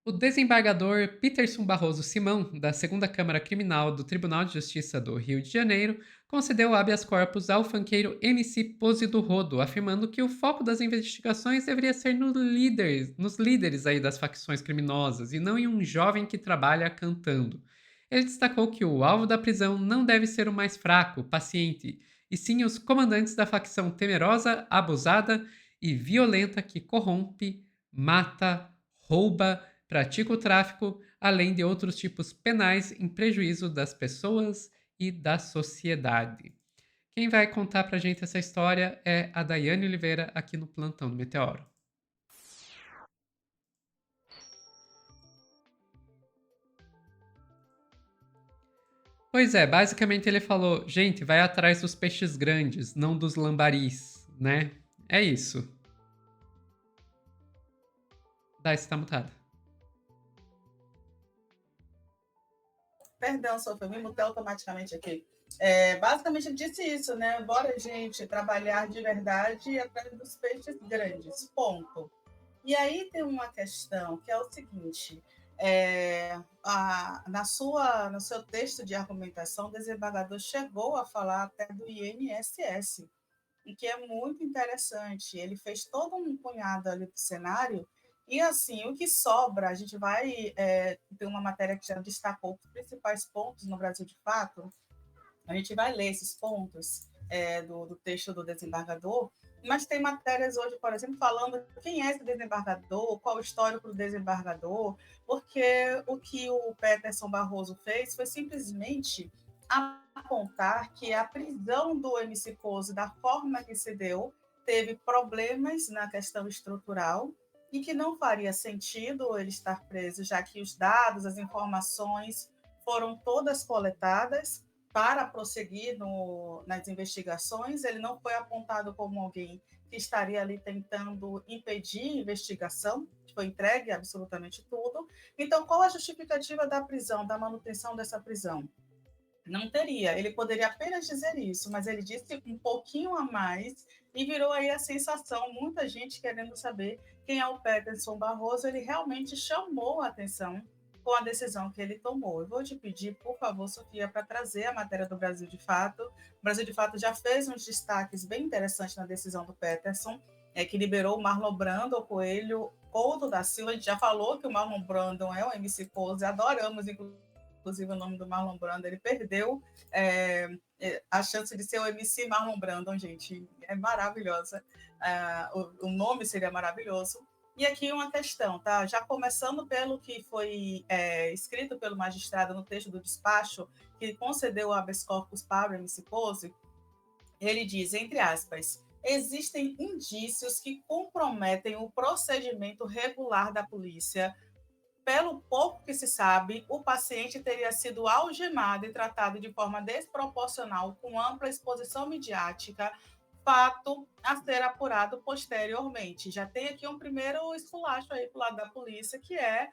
O desembargador Peterson Barroso Simão, da Segunda Câmara Criminal do Tribunal de Justiça do Rio de Janeiro, concedeu habeas corpus ao funkeiro MC Pose do Rodo, afirmando que o foco das investigações deveria ser nos líderes aí das facções criminosas e não em um jovem que trabalha cantando. Ele destacou que o alvo da prisão não deve ser o mais fraco, paciente, e sim os comandantes da facção temerosa, abusada e violenta que corrompe, mata, rouba, pratica o tráfico, além de outros tipos penais em prejuízo das pessoas e da sociedade. Quem vai contar pra gente essa história é a Daiane Oliveira aqui no Plantão do Meteoro. Pois é, basicamente ele falou: gente, vai atrás dos peixes grandes, não dos lambaris, né? É isso. Dai, você tá mutada. Perdão, Sofia, eu me mutei automaticamente aqui. Basicamente, ele disse isso, né? Bora, gente, trabalhar de verdade atrás dos peixes grandes. Ponto. E aí tem uma questão que é o seguinte: no seu texto de argumentação, o desembargador chegou a falar até do INSS, e que é muito interessante. Ele fez todo um punhado ali do cenário, e assim, o que sobra, a gente vai ter uma matéria que já destacou os principais pontos no Brasil de fato, a gente vai ler esses pontos do texto do desembargador, mas tem matérias hoje, por exemplo, falando quem é esse desembargador, qual o histórico do desembargador, porque o que o Peterson Barroso fez foi simplesmente apontar que a prisão do MC Pose, da forma que se deu, teve problemas na questão estrutural e que não faria sentido ele estar preso, já que os dados, as informações foram todas coletadas para prosseguir nas investigações. Ele não foi apontado como alguém que estaria ali tentando impedir a investigação, foi entregue absolutamente tudo. Então, qual a justificativa da prisão, da manutenção dessa prisão? Não teria. Ele poderia apenas dizer isso, mas ele disse um pouquinho a mais e virou aí a sensação, muita gente querendo saber quem é o Peterson Barroso. Ele realmente chamou a atenção com a decisão que ele tomou. Eu vou te pedir, por favor, Sofia, para trazer a matéria do Brasil de Fato. O Brasil de Fato já fez uns destaques bem interessantes na decisão do Peterson, que liberou o Marlon Brando, o Coelho, Couto da Silva. A gente já falou que o Marlon Brando é o MC Pose, adoramos, inclusive o nome do Marlon Brando, ele perdeu a chance de ser o MC Marlon Brando, gente, é maravilhosa, o nome seria maravilhoso. E aqui uma questão, tá? Já começando pelo que foi escrito pelo magistrado no texto do despacho, que concedeu o habeas corpus para o MC Pose, ele diz, entre aspas, existem indícios que comprometem o procedimento regular da polícia. Pelo pouco que se sabe, o paciente teria sido algemado e tratado de forma desproporcional, com ampla exposição midiática, fato a ser apurado posteriormente. Já tem aqui um primeiro esculacho aí para o lado da polícia, que é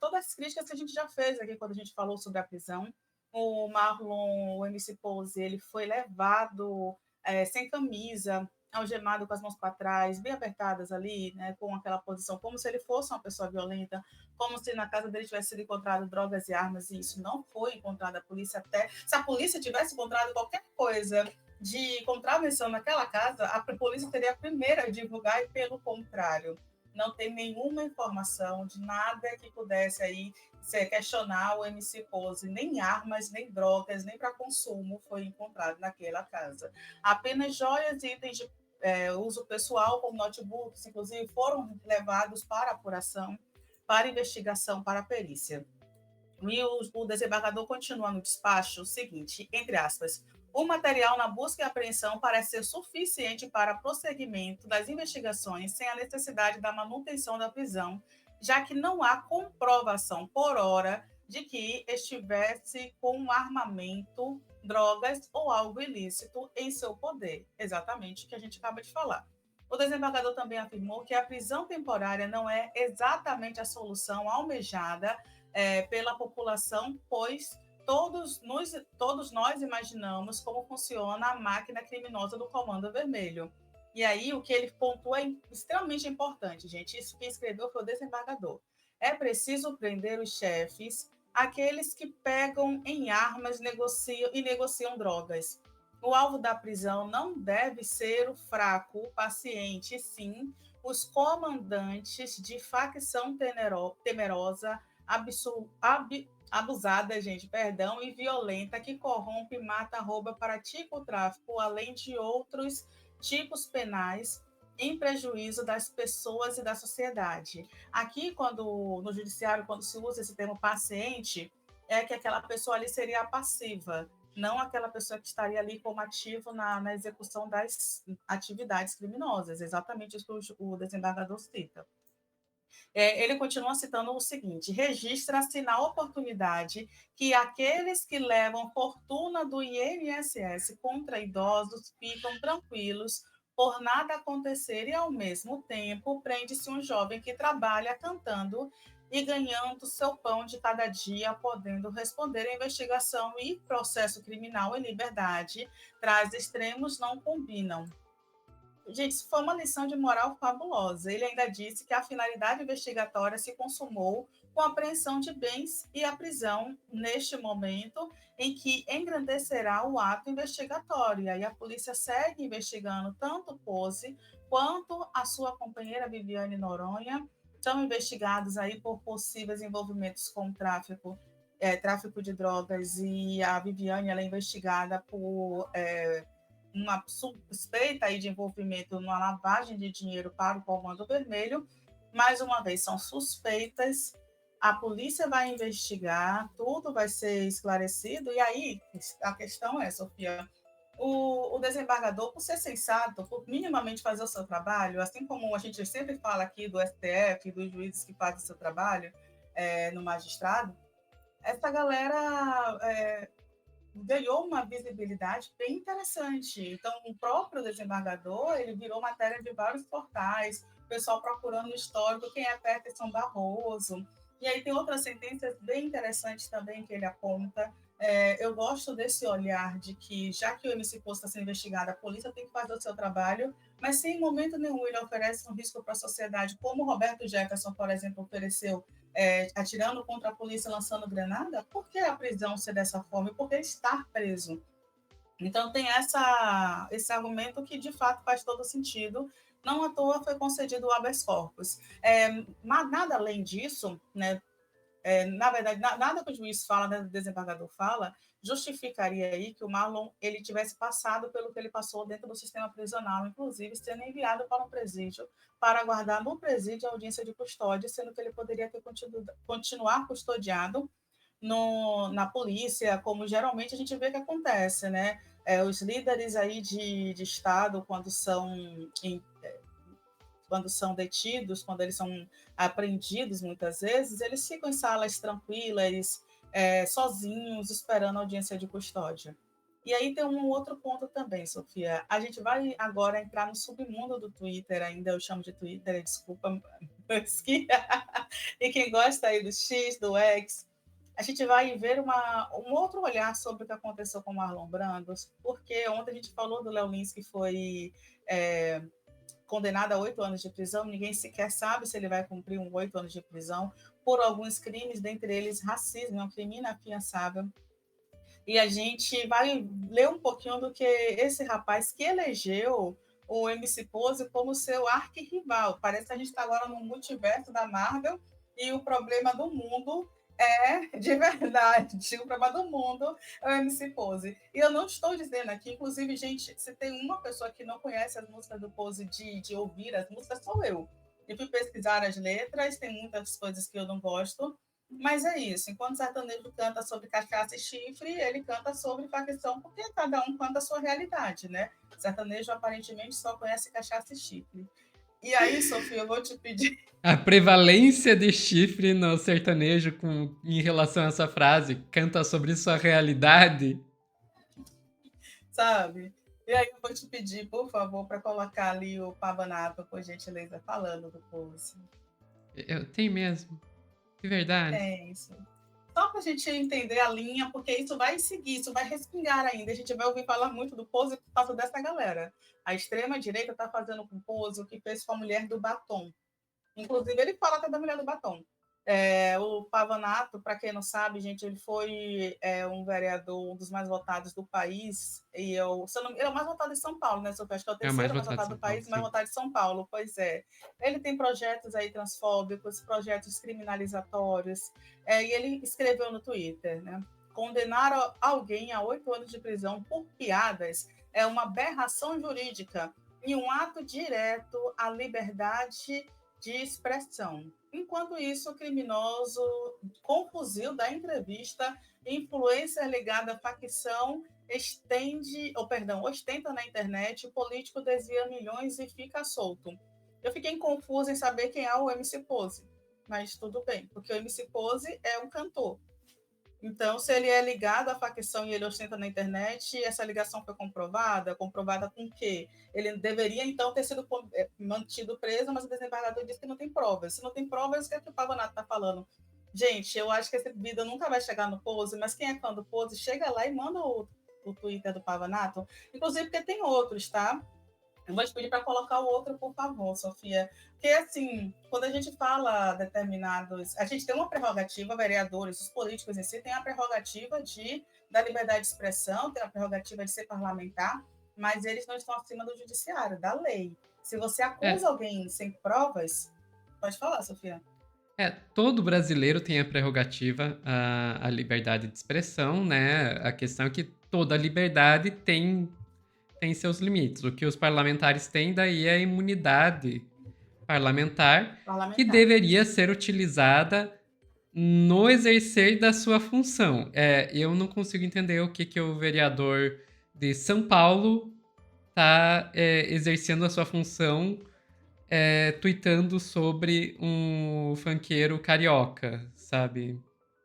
todas as críticas que a gente já fez aqui quando a gente falou sobre a prisão. O Marlon, o MC Pose, ele foi levado sem camisa, algemado com as mãos para trás, bem apertadas ali, né, com aquela posição, como se ele fosse uma pessoa violenta, como se na casa dele tivesse sido encontrado drogas e armas, e isso não foi encontrado. A polícia até... Se a polícia tivesse encontrado qualquer coisa de contravenção naquela casa, a polícia teria a primeira a divulgar, e pelo contrário, não tem nenhuma informação de nada que pudesse aí questionar o MC Pose, nem armas, nem drogas, nem para consumo foi encontrado naquela casa. Apenas joias e itens de uso pessoal, como notebooks, inclusive, foram levados para apuração, para investigação, para a perícia. E o desembargador continua no despacho o seguinte, entre aspas, o material na busca e apreensão parece ser suficiente para prosseguimento das investigações sem a necessidade da manutenção da prisão, já que não há comprovação por hora de que estivesse com um armamento, drogas ou algo ilícito em seu poder. Exatamente o que a gente acaba de falar. O desembargador também afirmou que a prisão temporária não é exatamente a solução almejada pela população, pois todos nós imaginamos como funciona a máquina criminosa do Comando Vermelho. E aí o que ele pontua é extremamente importante, gente. Isso que escreveu foi o desembargador. É preciso prender os chefes, aqueles que pegam em armas negociam drogas. O alvo da prisão não deve ser o fraco, o paciente, sim os comandantes de facção temerosa, abusada, gente, perdão, e violenta, que corrompe, mata, rouba, pratica o tráfico, além de outros tipos penais em prejuízo das pessoas e da sociedade. Aqui, quando no judiciário, quando se usa esse termo paciente, é que aquela pessoa ali seria a passiva, não aquela pessoa que estaria ali como ativo na execução das atividades criminosas, exatamente isso que o desembargador cita. Ele continua citando o seguinte: registra-se na oportunidade que aqueles que levam fortuna do INSS contra idosos ficam tranquilos por nada acontecer e, ao mesmo tempo, prende-se um jovem que trabalha cantando e ganhando seu pão de cada dia, podendo responder à investigação e processo criminal em liberdade, traz extremos não combinam. Gente, isso foi uma lição de moral fabulosa. Ele ainda disse que a finalidade investigatória se consumou com a apreensão de bens e a prisão neste momento em que engrandecerá o ato investigatório. E aí a polícia segue investigando tanto Pose quanto a sua companheira Viviane Noronha. São investigados aí por possíveis envolvimentos com tráfico de drogas, e a Viviane ela é investigada por uma suspeita aí de envolvimento numa lavagem de dinheiro para o Comando Vermelho. Mais uma vez, são suspeitas, a polícia vai investigar, tudo vai ser esclarecido, e aí a questão é, Sofia, o desembargador, por ser sensato, por minimamente fazer o seu trabalho, assim como a gente sempre fala aqui do STF, dos juízes que fazem o seu trabalho no magistrado, essa galera ganhou uma visibilidade bem interessante. Então, o próprio desembargador, ele virou matéria de vários portais, o pessoal procurando o histórico, quem é Peterson Barroso. E aí tem outras sentenças bem interessantes também que ele aponta. Eu gosto desse olhar de que, já que o MC Posto está sendo investigado, a polícia tem que fazer o seu trabalho, mas se em momento nenhum ele oferece um risco para a sociedade, como o Roberto Jefferson, por exemplo, ofereceu atirando contra a polícia, lançando granada, por que a prisão ser dessa forma? E por que estar preso? Então, tem esse argumento que, de fato, faz todo sentido. Não à toa foi concedido o habeas corpus. Mas nada além disso, né, na verdade, nada que o juiz fala, né, o desembargador fala, justificaria aí que o Marlon ele tivesse passado pelo que ele passou dentro do sistema prisional, inclusive sendo enviado para um presídio para aguardar no presídio a audiência de custódia, sendo que ele poderia ter continuar custodiado na polícia, como geralmente a gente vê que acontece, né? Os líderes aí de Estado, quando são detidos, quando eles são apreendidos, muitas vezes, eles ficam em salas tranquilas, sozinhos, esperando a audiência de custódia. E aí tem um outro ponto também, Sofia. A gente vai agora entrar no submundo do Twitter, ainda eu chamo de Twitter, desculpa, e quem gosta aí do X, do X, a gente vai ver um outro olhar sobre o que aconteceu com o Marlon Brandos, porque ontem a gente falou do Léo Lins, que foi condenado a 8 anos de prisão, ninguém sequer sabe se ele vai cumprir 8 anos de prisão, por alguns crimes, dentre eles racismo, é um crime inafiançável. E a gente vai ler um pouquinho do que esse rapaz que elegeu o MC Pose como seu arquirrival. Parece que a gente está agora no multiverso da Marvel e o problema do mundo de verdade. O problema do mundo é o MC Pose. E eu não estou dizendo aqui, inclusive, gente, se tem uma pessoa que não conhece as músicas do Pose de ouvir as músicas, sou eu. Eu fui pesquisar as letras, tem muitas coisas que eu não gosto, mas é isso. Enquanto o sertanejo canta sobre cachaça e chifre, ele canta sobre facção, porque cada um canta a sua realidade, né? O sertanejo aparentemente só conhece cachaça e chifre. E aí, Sofia, eu vou te pedir. A prevalência de chifre no sertanejo em relação a essa frase, canta sobre sua realidade. Sabe? E aí eu vou te pedir, por favor, para colocar ali o Pabanato, por gentileza, falando do Pose. Eu tenho mesmo. De verdade. É isso. Só para a gente entender a linha, porque isso vai seguir, isso vai respingar ainda. A gente vai ouvir falar muito do Pose por causa dessa galera. A extrema-direita está fazendo com o Pose o que fez com a mulher do batom. Inclusive, ele fala até da mulher do batom. O Pavanato, para quem não sabe, gente, ele foi um vereador, um dos mais votados do país, e se eu não, ele é o mais votado em São Paulo, né, Sofia? Acho que é o É o mais terceiro mais votado de votado São do Paulo, país, mais sim. votado de São Paulo, pois é. Ele tem projetos aí transfóbicos, projetos criminalizatórios, e ele escreveu no Twitter, né? Condenar alguém a 8 anos de prisão por piadas é uma aberração jurídica e um ato direto à liberdade de expressão. Enquanto isso, o criminoso, com fuzil da entrevista, influencer ligado à facção, ostenta na internet, o político desvia milhões e fica solto. Eu fiquei confusa em saber quem é o MC Pose, mas tudo bem, porque o MC Pose é um cantor. Então, se ele é ligado à facção e ele ostenta na internet, essa ligação foi comprovada? Comprovada com o quê? Ele deveria, então, ter sido mantido preso, mas o desembargador disse que não tem provas. Se não tem provas, o que é que o Pavanato está falando? Gente, eu acho que essa vida nunca vai chegar no Pose, mas quem é fã do Pose, chega lá e manda o Twitter do Pavanato. Inclusive porque tem outros, tá? Eu vou te pedir para colocar o outro, por favor, Sofia. Porque, assim, quando a gente fala determinados. A gente tem uma prerrogativa, vereadores, os políticos em si, têm a prerrogativa da liberdade de expressão, tem a prerrogativa de ser parlamentar, mas eles não estão acima do judiciário, da lei. Se você acusa É, alguém sem provas. Pode falar, Sofia. todo brasileiro tem a prerrogativa à liberdade de expressão, né? A questão é que toda liberdade tem seus limites. O que os parlamentares têm daí é a imunidade parlamentar, que Parlamentar. deveria ser utilizada no exercer da sua função. Eu não consigo entender o que o vereador de São Paulo está exercendo a sua função tweetando sobre um funkeiro carioca, sabe?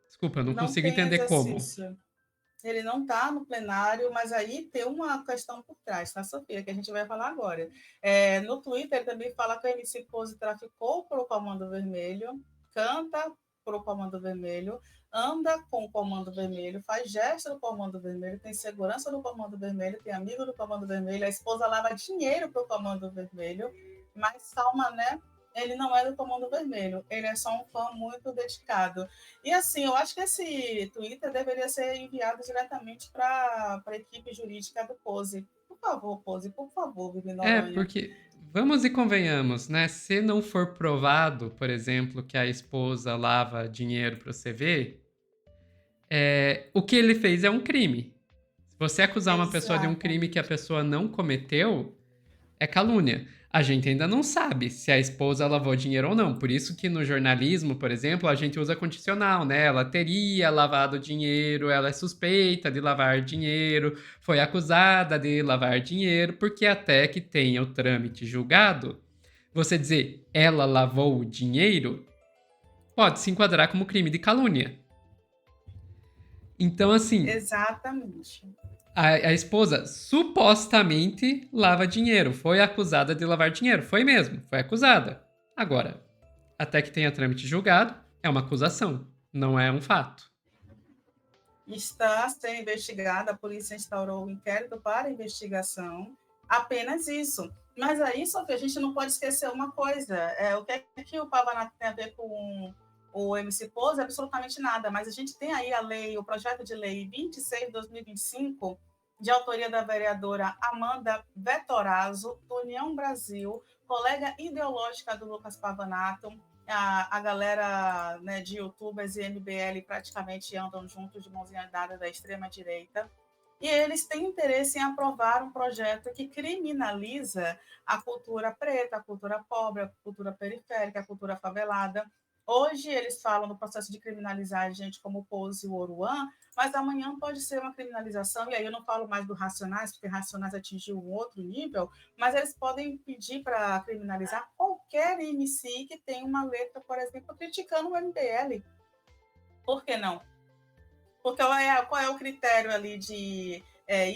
Desculpa, eu não Não consigo tem entender como. exercício. Ele não está no plenário, mas aí tem uma questão por trás, tá, Sofia, que a gente vai falar agora. No Twitter, ele também fala que o MC Pose traficou para o Comando Vermelho, canta para o Comando Vermelho, anda com o Comando Vermelho, faz gesto do Comando Vermelho, tem segurança do Comando Vermelho, tem amigo do Comando Vermelho, a esposa lava dinheiro para o Comando Vermelho, mas calma, né? Ele não é do Comando Vermelho, ele é só um fã muito dedicado. E assim, eu acho que esse Twitter deveria ser enviado diretamente para a equipe jurídica do Pose. Por favor, Vivi Noronha. Porque vamos e convenhamos, né? Se não for provado, por exemplo, que a esposa lava dinheiro para você ver, o que ele fez é um crime. Se você acusar uma pessoa de um crime que a Exatamente. pessoa não cometeu, é calúnia. A gente ainda não sabe se a esposa lavou dinheiro ou não. Por isso que no jornalismo, por exemplo, a gente usa condicional, né? Ela teria lavado dinheiro, ela é suspeita de lavar dinheiro, foi acusada de lavar dinheiro, porque até que tenha o trâmite julgado, você dizer ela lavou o dinheiro pode se enquadrar como crime de calúnia. Então, assim, Exatamente. a esposa supostamente lava dinheiro. Foi acusada de lavar dinheiro. Foi mesmo, foi acusada. Agora, até que tenha trâmite julgado, é uma acusação, não é um fato. Está sendo investigada, a polícia instaurou o inquérito para investigação, apenas isso. Mas aí, Sofia, a gente não pode esquecer uma coisa: o que é que o Pavanato tem a ver com o MC Pose? Absolutamente nada, mas a gente tem aí a lei, o projeto de lei 26 de 2025, de autoria da vereadora Amanda Vettorazzo, do União Brasil, colega ideológica do Lucas Pavanato. A galera, né, de youtubers e MBL praticamente andam juntos de mãozinha dada da extrema-direita. E eles têm interesse em aprovar um projeto que criminaliza a cultura preta, a cultura pobre, a cultura periférica, a cultura favelada. Hoje eles falam no processo de criminalizar gente como o Pose e o Oruan, mas amanhã pode ser uma criminalização, e aí eu não falo mais do Racionais, porque Racionais atingiu um outro nível, mas eles podem pedir para criminalizar qualquer MC que tenha uma letra, por exemplo, criticando o MBL. Por que não? Porque qual é o critério ali de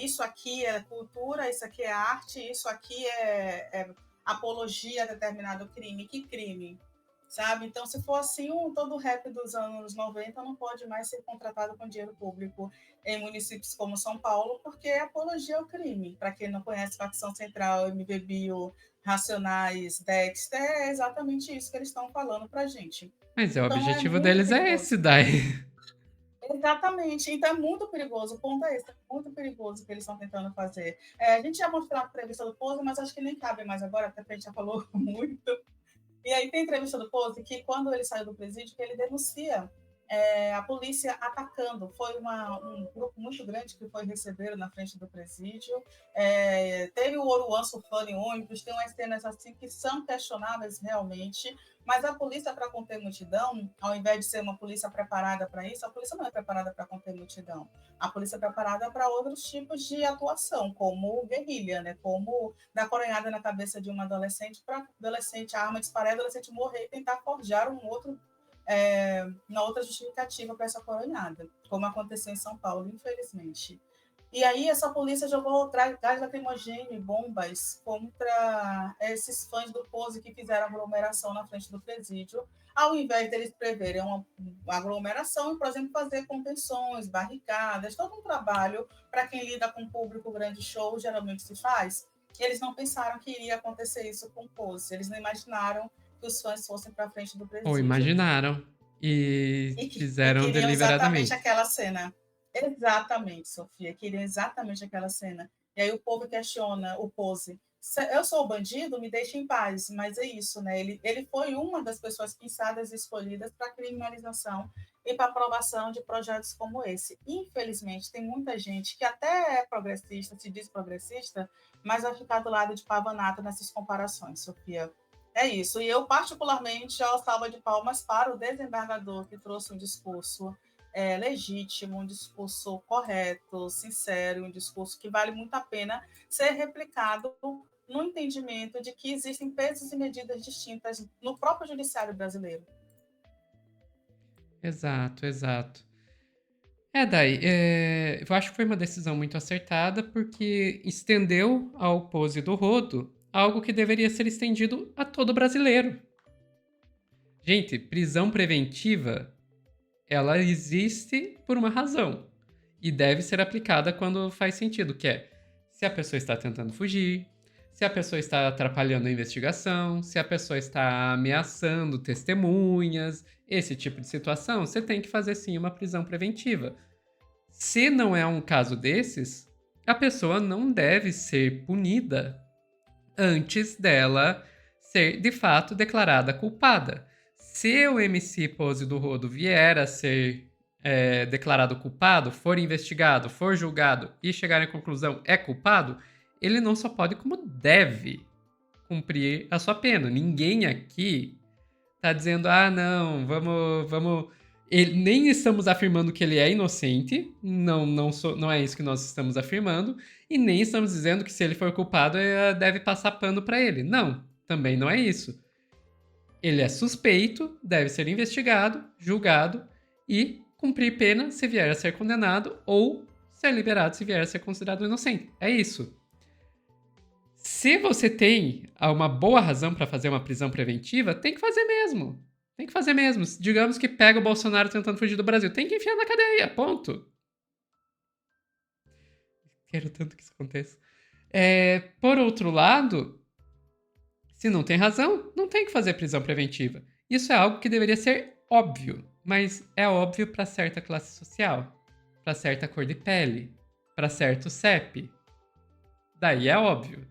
isso aqui é cultura, isso aqui é arte, isso aqui é apologia a determinado crime? Que crime? Sabe? Então, se for assim, todo o rap dos anos 90 não pode mais ser contratado com dinheiro público em municípios como São Paulo, porque é apologia ao crime. Para quem não conhece Facção Central, MV Bio, Racionais, Dexter, é exatamente isso que eles estão falando para a gente. Mas é o Então é objetivo muito deles é esse perigoso. daí. Exatamente, então é muito perigoso, o ponto é esse, é muito perigoso o que eles estão tentando fazer. A gente já mostrou a entrevista do Pose, mas acho que nem cabe mais agora, até porque a gente já falou muito. E aí tem entrevista do Pose que quando ele saiu do presídio, que ele denuncia a polícia atacando. Foi um grupo muito grande que foi receber na frente do presídio. Teve o Oruan surfando em ônibus, tem umas cenas assim que são questionáveis realmente, mas a polícia para conter multidão, ao invés de ser uma polícia preparada para isso, a polícia não é preparada para conter multidão. A polícia é preparada para outros tipos de atuação, como guerrilha, né? Como dar coronhada na cabeça de uma adolescente para adolescente, a arma disparar, a adolescente morrer e tentar forjar uma outra justificativa para essa coronhada, como aconteceu em São Paulo, infelizmente. E aí essa polícia jogou gás lacrimogêneo e bombas contra esses fãs do Pose que fizeram aglomeração na frente do presídio, ao invés deles preverem uma aglomeração e, por exemplo, fazer contenções, barricadas, todo um trabalho para quem lida com público grande show, geralmente se faz. Eles não pensaram que iria acontecer isso com o Pose, eles não imaginaram que os fãs fossem para frente do Ou presídio imaginaram e e fizeram queriam exatamente deliberadamente. aquela cena. Exatamente, Sofia, queriam exatamente aquela cena. E aí o povo questiona o Pose. Eu sou o bandido, me deixe em paz, mas é isso, né? Ele foi uma das pessoas pensadas e escolhidas para criminalização e para aprovação de projetos como esse. Infelizmente, tem muita gente que até é progressista, se diz progressista, mas vai ficar do lado de Pavanato nessas comparações, Sofia. É isso. E eu, particularmente, ó, salva de palmas para o desembargador que trouxe um discurso legítimo, um discurso correto, sincero, um discurso que vale muito a pena ser replicado no entendimento de que existem pesos e medidas distintas no próprio judiciário brasileiro. Exato, exato. Daí, eu acho que foi uma decisão muito acertada, porque estendeu ao Pose do Rodo algo que deveria ser estendido a todo brasileiro. Gente, prisão preventiva, ela existe por uma razão e deve ser aplicada quando faz sentido, que é se a pessoa está tentando fugir, se a pessoa está atrapalhando a investigação, se a pessoa está ameaçando testemunhas, esse tipo de situação, você tem que fazer sim uma prisão preventiva. Se não é um caso desses, a pessoa não deve ser punida antes dela ser de fato declarada culpada. Se o MC Pose do Rodo vier a ser declarado culpado, for investigado, for julgado e chegar à conclusão é culpado, ele não só pode, como deve cumprir a sua pena. Ninguém aqui tá dizendo, ah, não, vamos. Nem estamos afirmando que ele é inocente, não é isso que nós estamos afirmando, e nem estamos dizendo que se ele for culpado, deve passar pano para ele. Não, também não é isso. Ele é suspeito, deve ser investigado, julgado e cumprir pena se vier a ser condenado ou ser liberado se vier a ser considerado inocente. É isso. Se você tem uma boa razão para fazer uma prisão preventiva, tem que fazer mesmo. Tem que fazer mesmo. Digamos que pega o Bolsonaro tentando fugir do Brasil. Tem que enfiar na cadeia, ponto. Quero tanto que isso aconteça. Por outro lado, se não tem razão, não tem que fazer prisão preventiva. Isso é algo que deveria ser óbvio, mas é óbvio para certa classe social, para certa cor de pele, para certo CEP. Daí é óbvio.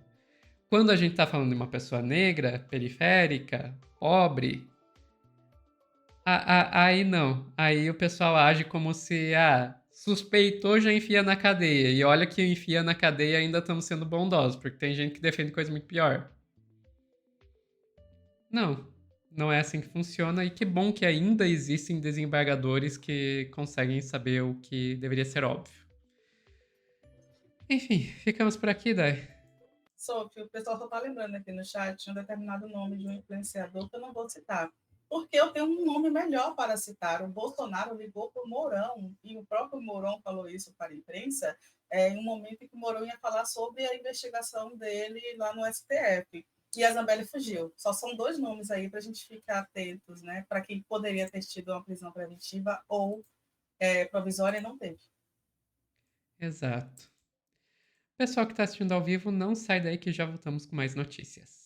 Quando a gente tá falando de uma pessoa negra, periférica, pobre, aí não. Aí o pessoal age como se, suspeitou, já enfia na cadeia. E olha que enfia na cadeia ainda estamos sendo bondosos, porque tem gente que defende coisa muito pior. Não, não é assim que funciona. E que bom que ainda existem desembargadores que conseguem saber o que deveria ser óbvio. Enfim, ficamos por aqui, Dai. Sophie, o pessoal só está lembrando aqui no chat um determinado nome de um influenciador que eu não vou citar, porque eu tenho um nome melhor para citar. O Bolsonaro ligou para o Mourão, e o próprio Mourão falou isso para a imprensa, em um momento em que o Mourão ia falar sobre a investigação dele lá no STF. E a Zambelli fugiu. Só são dois nomes aí para a gente ficar atentos, né? Para quem poderia ter tido uma prisão preventiva ou provisória e não teve. Exato. Pessoal que está assistindo ao vivo, não sai daí que já voltamos com mais notícias.